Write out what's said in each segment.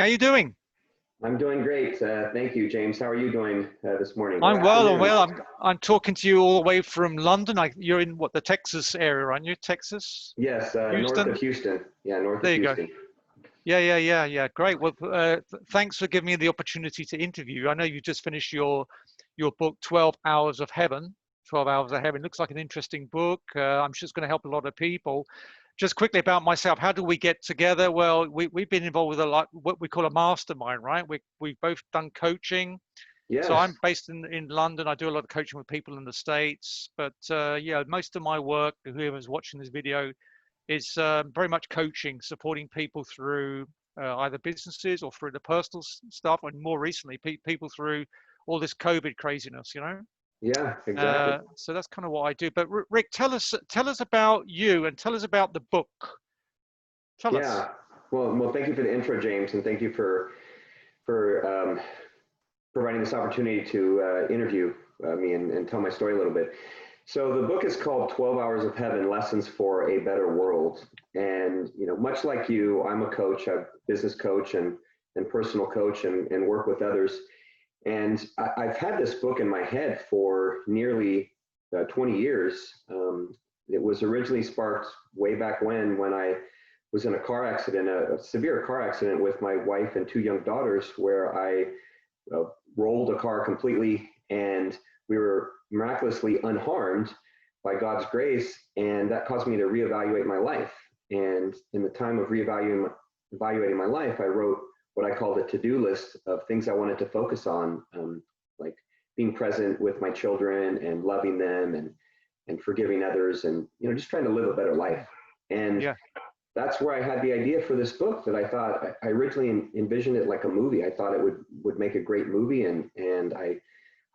How you doing? I'm doing great. Thank you, James. How are you doing this morning or I'm well. I'm afternoon? well. I'm talking to you all the way from London. You're in what, the Texas area, aren't you? Texas, Yes, north Houston. of Houston. Yeah, north of There you go. Houston. Yeah. Great. Well, thanks for giving me the opportunity to interview you. I know you just finished your book, 12 Hours of Heaven. 12 Hours of Heaven looks like an interesting book. I'm sure it's going to help a lot of people. Just quickly about myself, how do we get together? Well, we've been involved with a lot, what we call a mastermind, right? We've both done coaching. So Yes. I'm based in London. I do a lot of coaching with people in the States, but yeah, most of my work, whoever's watching this video, is very much coaching, supporting people through either businesses or through the personal stuff, and more recently, people through all this COVID craziness, you know. Yeah, exactly. So that's kind of what I do. But Rick, tell us about you and tell us about the book. Tell us. Yeah. Well, thank you for the intro, James, and thank you for providing this opportunity to interview me and tell my story a little bit. So the book is called 12 Hours of Heaven: Lessons for a Better World. And much like you, I'm a coach, a business coach and personal coach, and work with others. And I've had this book in my head for nearly 20 years. It was originally sparked way back when I was in a car accident, a severe car accident with my wife and two young daughters, where I rolled a car completely, and we were miraculously unharmed by God's grace. And that caused me to reevaluate my life. And in the time of evaluating my life, I wrote what I called a to-do list of things I wanted to focus on, like being present with my children and loving them and forgiving others, and just trying to live a better life. And Yeah. that's where I had the idea for this book. That I thought I originally envisioned it like a movie. I thought it would make a great movie, and I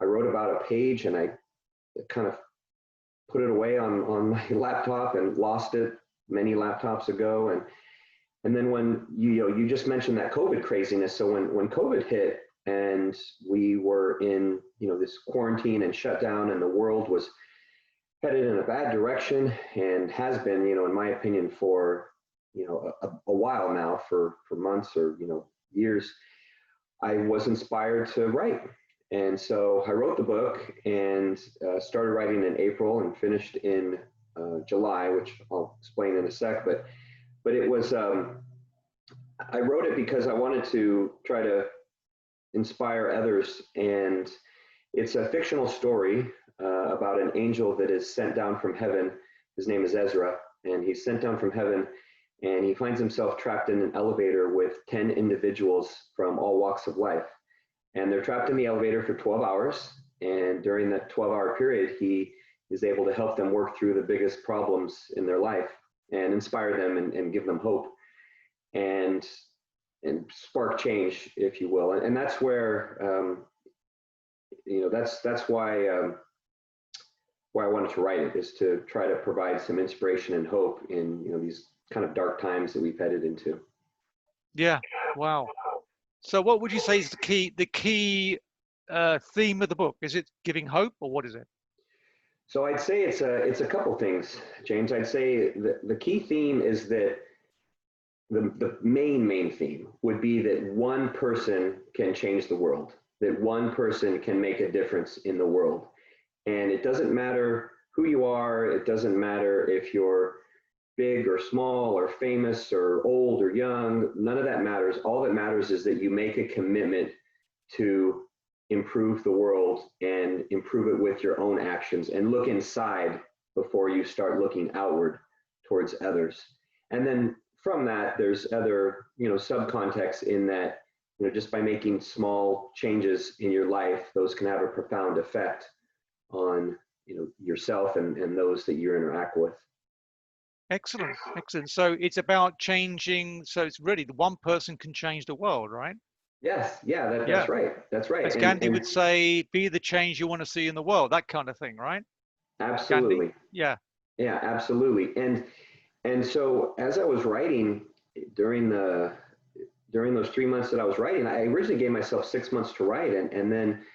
wrote about a page, and I kind of put it away on my laptop and lost it many laptops ago. And then when you just mentioned that COVID craziness. So when COVID hit and we were in this quarantine and shutdown, and the world was headed in a bad direction, and has been, in my opinion, for a while now, for months or years, I was inspired to write. And so I wrote the book and started writing in April and finished in July, which I'll explain in a sec. But it was, I wrote it because I wanted to try to inspire others. And it's a fictional story about an angel that is sent down from heaven. His name is Ezra, and he's sent down from heaven, and he finds himself trapped in an elevator with 10 individuals from all walks of life. And they're trapped in the elevator for 12 hours. And during that 12-hour period, he is able to help them work through the biggest problems in their life and inspire them and give them hope and spark change, if you will. And that's where, that's why I wanted to write it, is to try to provide some inspiration and hope in, these kind of dark times that we've headed into. Yeah. Wow. So what would you say is the key theme of the book? Is it giving hope, or what is it? So I'd say it's a couple things, James. I'd say the key theme is that the main theme would be that one person can change the world, that one person can make a difference in the world. And it doesn't matter who you are. It doesn't matter if you're big or small or famous or old or young. None of that matters. All that matters is that you make a commitment to improve the world and improve it with your own actions, and look inside before you start looking outward towards others. And then from that, there's other, subcontexts in that, just by making small changes in your life, those can have a profound effect on, yourself and those that you interact with. Excellent. So it's about changing. So it's really the one person can change the world, right? Yes, yeah, Yeah. that's right. That's right. As Gandhi would say, be the change you want to see in the world, that kind of thing, right? Gandhi? Absolutely. Yeah. Yeah, absolutely. And so as I was writing during those 3 months that I was writing, I originally gave myself 6 months to write. And then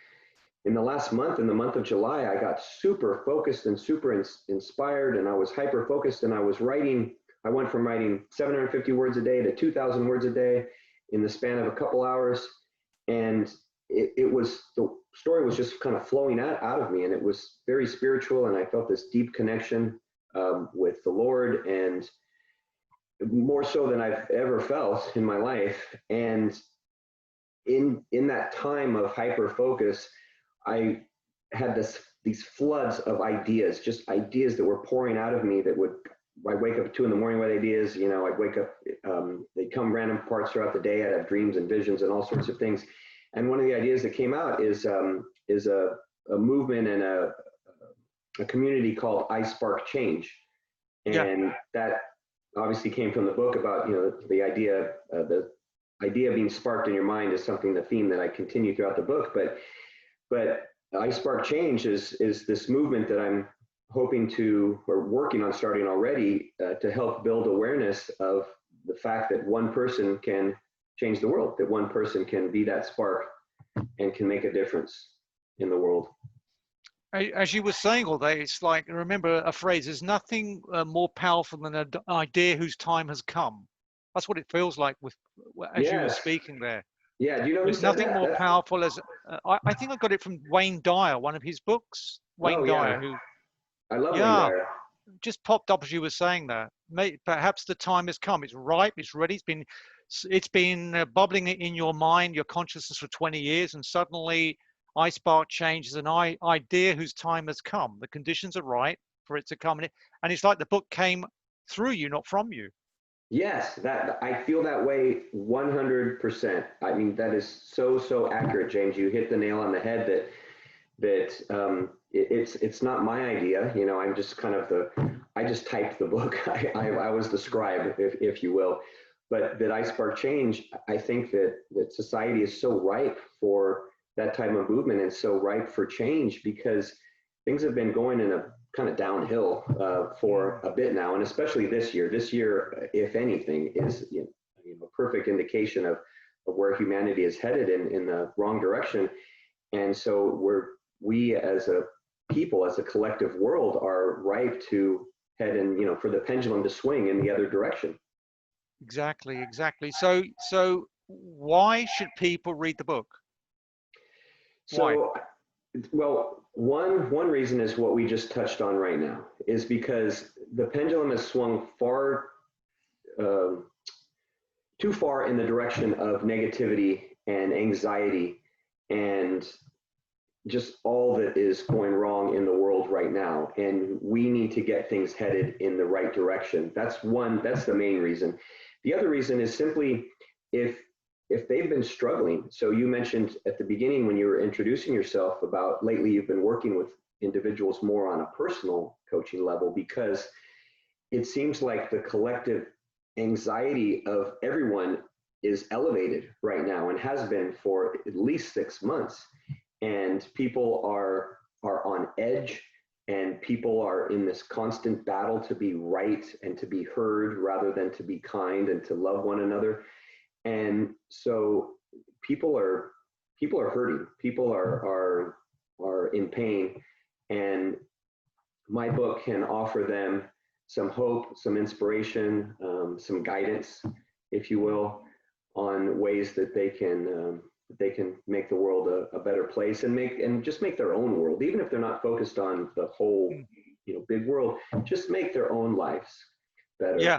in the last month, in the month of July, I got super focused and super inspired, and I was hyper focused, and I was writing. I went from writing 750 words a day to 2,000 words a day. in the span of a couple hours. And the story was just kind of flowing out of me, and it was very spiritual. And I felt this deep connection with the Lord, and more so than I've ever felt in my life. And in that time of hyper focus, I had these floods of ideas, just ideas that were pouring out of me. I'd wake up at 2 in the morning with ideas. I'd wake up, they'd come random parts throughout the day. I'd have dreams and visions and all sorts of things. And one of the ideas that came out is a movement and a community called I Spark Change. And that obviously came from the book about, the idea being sparked in your mind is the theme that I continue throughout the book. But I Spark Change is this movement that I'm hoping to, or working on starting already, to help build awareness of the fact that one person can change the world, that one person can be that spark and can make a difference in the world. As you were saying all that, it's like, remember a phrase, there's nothing more powerful than an idea whose time has come. That's what it feels like as you were speaking there. Yeah, do you know There's nothing more powerful as, I think I got it from Wayne Dyer, one of his books. Wayne Dyer, who I love Wayne Dyer. Just popped up as you were saying that. Perhaps the time has come. It's ripe. It's ready. It's been bubbling in your mind, your consciousness for 20 years, and suddenly I Spark Change is an idea whose time has come. The conditions are right for it to come, and it's like the book came through you, not from you. Yes, that I feel that way 100%. I mean, that is so accurate, James. You hit the nail on the head. That it's not my idea. I'm just kind of I just typed the book. I was the scribe, if you will. But that I Spark Change, I think that society is so ripe for that type of movement, and so ripe for change, because things have been going in a kind of downhill for a bit now, and especially this year. This year, if anything, is a perfect indication of where humanity is headed in the wrong direction. And so we as a people, as a collective world, are ripe to head in, for the pendulum to swing in the other direction. Exactly. So why should people read the book? So, well, one reason is what we just touched on right now, is because the pendulum has swung too far in the direction of negativity and anxiety and just all that is going wrong in the world right now. And we need to get things headed in the right direction. That's the main reason. The other reason is simply if they've been struggling. So you mentioned at the beginning when you were introducing yourself about lately you've been working with individuals more on a personal coaching level, because it seems like the collective anxiety of everyone is elevated right now and has been for at least 6 months. And people are on edge, and people are in this constant battle to be right and to be heard rather than to be kind and to love one another. And so people are hurting. People are in pain, and my book can offer them some hope, some inspiration, some guidance, if you will, on ways that they can make the world a better place, and just make their own world, even if they're not focused on the whole big world. Just make their own lives better. Yeah.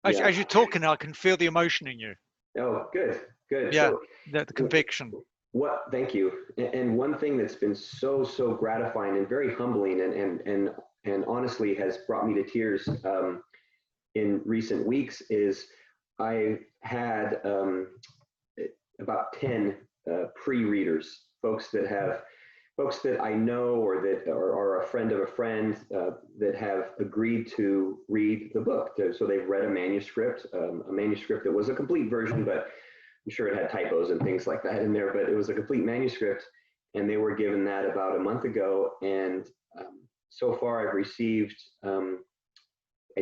As you're talking, I can feel the emotion in you. Oh, good. Yeah, so, the conviction. Thank you. And one thing that's been so gratifying and very humbling, and honestly has brought me to tears in recent weeks, is I had about 10 pre-readers, folks that I know or that are a friend of a friend that have agreed to read the book. So they've read a manuscript that was a complete version, but I'm sure it had typos and things like that in there, but it was a complete manuscript, and they were given that about a month ago. And so far I've received, I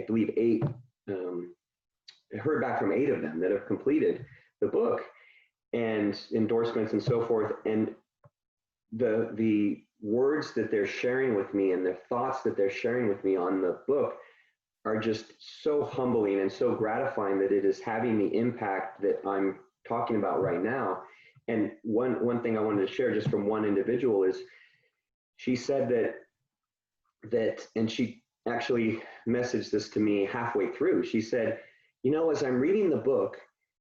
believe 8, I heard back from 8 of them that have completed the book, and endorsements and so forth. And the words that they're sharing with me and the thoughts that they're sharing with me on the book are just so humbling and so gratifying that it is having the impact that I'm talking about right now. And one thing I wanted to share just from one individual is she said that, and she actually messaged this to me halfway through. She said, you know, as I'm reading the book,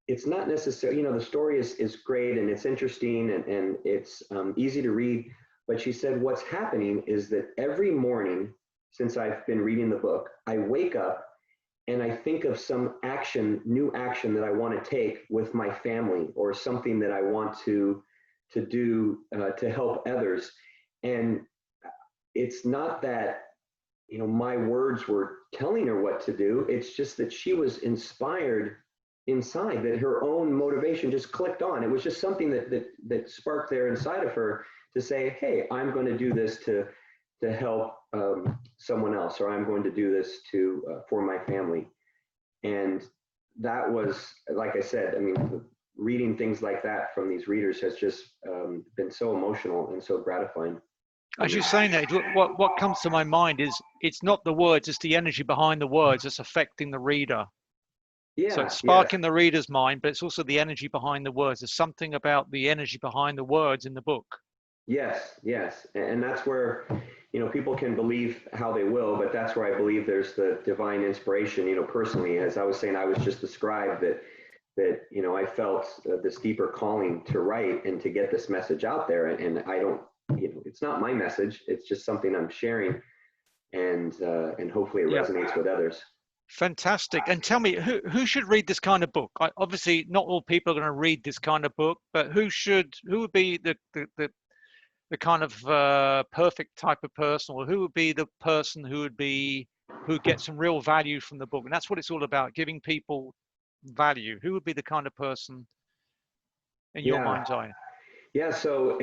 it's not necessarily, you know, the story is great and it's interesting and it's easy to read. But she said, what's happening is that every morning since I've been reading the book, I wake up and I think of some action, new action that I want to take with my family or something that I want to do to help others. And it's not that, you know, my words were telling her what to do. It's just that she was inspired inside, that her own motivation just clicked on. It was just something that sparked there inside of her to say, hey, I'm going to do this to help someone else, or I'm going to do this for my family. And that was, like I said, I mean, reading things like that from these readers has just been so emotional and so gratifying. As you're saying that, what comes to my mind is it's not the words, it's the energy behind the words that's affecting the reader. Yeah, so it's sparking the reader's mind, but it's also the energy behind the words. There's something about the energy behind the words in the book. Yes, yes. And that's where, you know, people can believe how they will, but that's where I believe there's the divine inspiration. You know, personally, as I was saying, I was just described that, you know, I felt this deeper calling to write and to get this message out there. And I don't, you know, it's not my message. It's just something I'm sharing, and hopefully it resonates with others. Fantastic. And tell me, who should read this kind of book? Obviously, not all people are going to read this kind of book, but who would be the kind of perfect type of person, or who would be the person who gets some real value from the book? And that's what it's all about, giving people value. Who would be the kind of person in your mind's eye? Yeah, so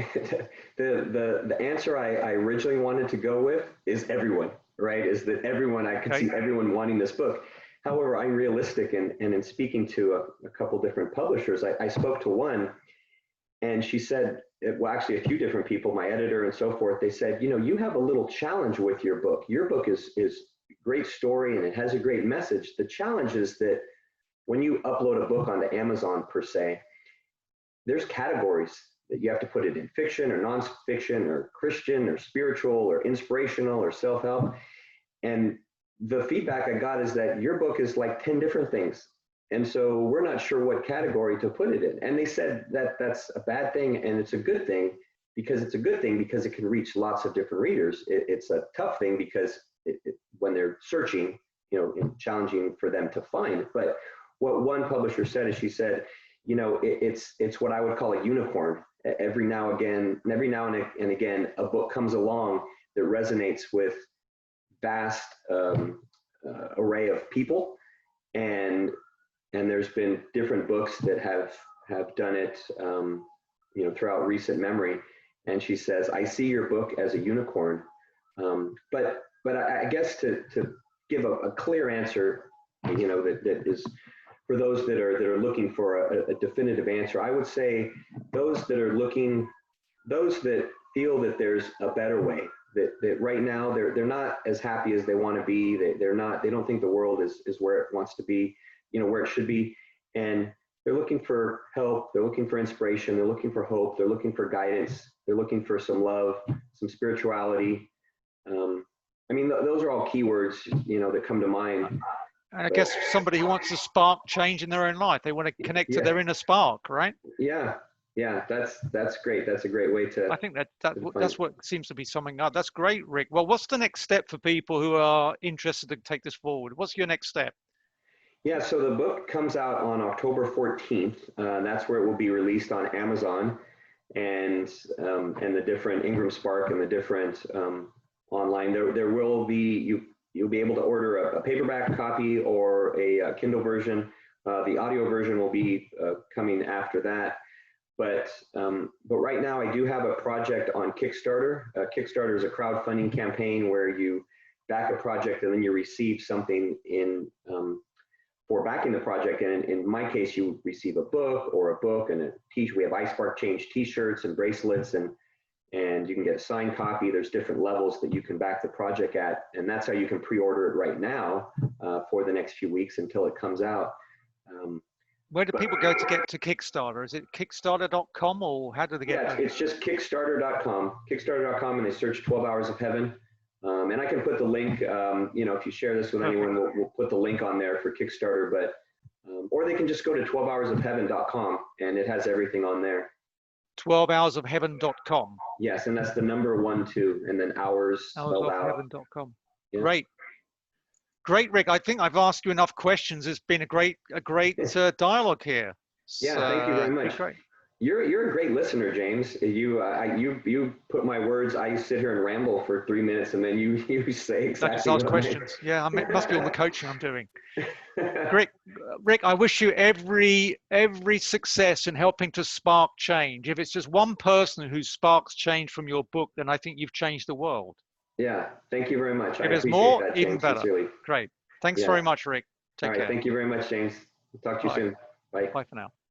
the answer I originally wanted to go with is everyone, right? Is that everyone, I could see everyone wanting this book. However, I'm realistic, and in speaking to a couple different publishers, I spoke to one, and she said, well, actually a few different people, my editor and so forth, they said, you know, you have a little challenge with your book. Your book is great story and it has a great message. The challenge is that when you upload a book onto Amazon per se, there's categories that you have to put it in: fiction or nonfiction or Christian or spiritual or inspirational or self-help. And the feedback I got is that your book is like 10 different things. And so we're not sure what category to put it in. And they said that that's a bad thing and it's a good thing, because it's a good thing because it can reach lots of different readers. It's a tough thing because when they're searching, you know, it's challenging for them to find. But what one publisher said is, she said, you know, it's what I would call a unicorn. Every now and again, a book comes along that resonates with vast array of people, and there's been different books that have done it, you know, throughout recent memory. And she says, I see your book as a unicorn. But I guess to give a clear answer, you know, that is for those that are looking for a definitive answer, I would say those that feel that there's a better way, that right now they're not as happy as they want to be. They don't think the world is where it wants to be, you know, where it should be. And they're looking for help. They're looking for inspiration. They're looking for hope. They're looking for guidance. They're looking for some love, some spirituality. I mean, those are all keywords, you know, that come to mind. And I guess somebody who wants to spark change in their own life, they want to connect to their inner spark, right? Yeah, that's great. That's a great way to. I think that's what seems to be summing up. That's great, Rick. Well, what's the next step for people who are interested to take this forward? What's your next step? Yeah, so the book comes out on October 14th. That's where it will be released on Amazon and the different Ingram Spark and the different online. There will be you'll be able to order a paperback copy or a Kindle version. The audio version will be coming after that. But right now I do have a project on Kickstarter. Kickstarter is a crowdfunding campaign where you back a project and then you receive something for backing the project. And in my case, you receive a book and a t-shirt. We have iSpark Change t-shirts and bracelets, and and you can get a signed copy. There's different levels that you can back the project at, and that's how you can pre-order it right now for the next few weeks until it comes out. Where do people go to get to Kickstarter? Is it kickstarter.com, or how do they get Yeah, there? it's just kickstarter.com, and they search 12 Hours of Heaven. And I can put the link, if you share this with anyone, we'll put the link on there for Kickstarter, but, or they can just go to 12hoursofheaven.com, and it has everything on there. 12hoursofheaven.com. Yes, and that's the number 12, and then hours spelled out. Hoursofheaven.com. Yeah. Great, Rick. I think I've asked you enough questions. It's been a great dialogue here. Yeah, thank you very much. Great. You're a great listener, James. You put my words. I sit here and ramble for 3 minutes, and then you say exactly. I just ask questions. Yeah, it must be all the coaching I'm doing. Rick, I wish you every success in helping to spark change. If it's just one person who sparks change from your book, then I think you've changed the world. Yeah, thank you very much. If there's more, that, even better. Sincerely. Great. Thanks very much, Rick. Take care. Thank you very much, James. Talk to you soon. Bye. Bye for now.